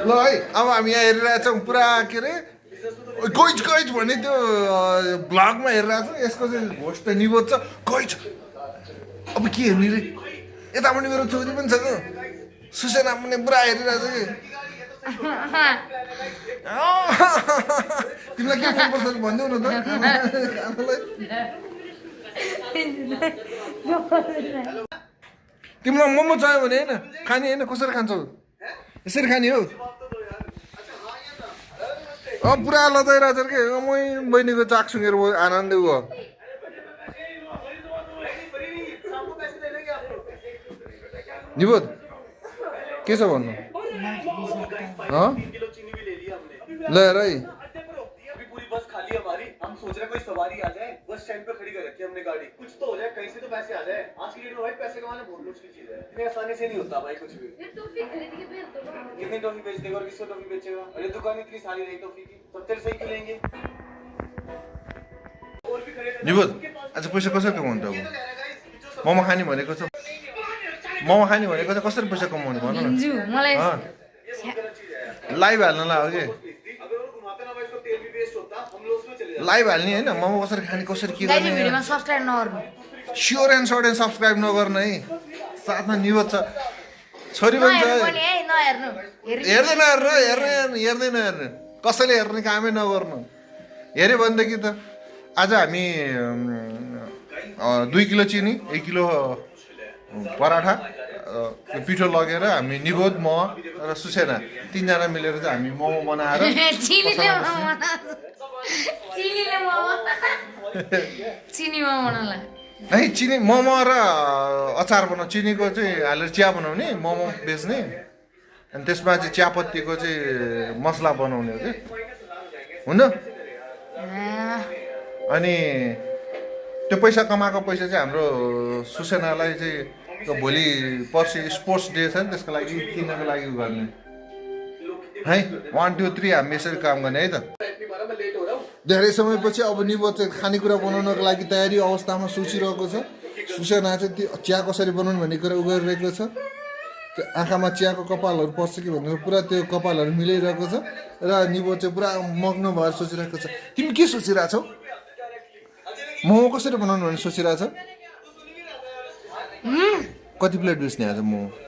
ल है अब हामी यहाँ हेरिरहेछौँ पुरा के अरे कोइच कोइच भन्ने त्यो ब्लगमा हेरिरहेको छु यसको चाहिँ होस्ट त निबोध छ कोइच अब के हेर्ने रे यतापट्टि मेरो छोरी पनि छ त सुसेना पनि पुरा हेरिरहेको छ कि तिमीलाई के मनपर्छ भनिदेऊ न त तिमीलाई मोमो चाहियो भने होइन खाने होइन कसरी खान्छौ यसरी खाने हो पुरा लजाइरहेछ के मै बहिनीको चाक सुँगेर आनन्दै भयो निबोध के छ भन्नु ल हेर है हम सोच रहे कोई सवारी आ जाए बस स्टैंड पे खड़ी कर रखी है हमने गाड़ी कुछ तो हो जाए कहीं से तो पैसे आ जाए आज की डेट में भाई पैसे कमाना बहुत मुश्किल चीज है इतनी आसानी से नहीं होता भाई कुछ भी कितनी टॉफी बेच देगा और किसको टॉफी बेचेगा अरे दुकान इतनी सारी रही टॉफी की सब तेरे सही क्यों लेंगे और भी खड़े निबोध आज पैसा कसरी कमाउनु त मोमो खाने भनेको छ मोमो खाने भनेको चाहिँ कसरी पैसा कमाउने भन न लाइभ हाल्नलाई हो कि लाइभ हाल्ने होइन मोमो कसरी खाने कसरी के गर्ने स्योर एन्ड सर्ट एन्ड सब्सक्राइब नगर्नु है साथमा निबोध छ छोरी पनि छ हेर्दैन हेर्नु कसैले हेर्ने कामै नगर्नु हेऱ्यो भनेदेखि त आज हामी 2 किलो चिनी 1 किलो पराठा पिठो लगेर हामी निबोध म र सुसेना 3 जना मिलेर चाहिँ हामी मोमो बनाएर है चिनी मोमो र अचार बनाउ चिनीको चाहिँ हालेर चिया बनाउने मोमो बेच्ने अनि त्यसमा चाहिँ चियापत्तीको चाहिँ मसला बनाउने हो कि हुन अनि त्यो पैसा कमाएको पैसा चाहिँ हाम्रो सुसेनालाई चाहिँ भोलि पर्सि स्पोर्ट्स डे छ नि त्यसको लागि किन्नको लागि गर्ने है 1 2 3 हामी यसरी काम गर्ने है त धेरै समयपछि अब निबोध चाहिँ खानेकुरा बनाउनको लागि तयारी अवस्थामा सोचिरहेको छ सुसेना चाहिँ त्यो चिया कसरी बनाउनु भन्ने कुरा उ गरिरहेको छ त्यो आँखामा चियाको कपालहरू पर्छ कि भनेर पुरा त्यो कपालहरू मिलाइरहेको छ र निबोध चाहिँ पुरा मग्न भएर सोचिरहेको छ तिमी के सोचिरहेछौ मोमो कसरी बनाउनु भनेर सोचिरहेछ कति प्लेट बेच्ने आज मोमो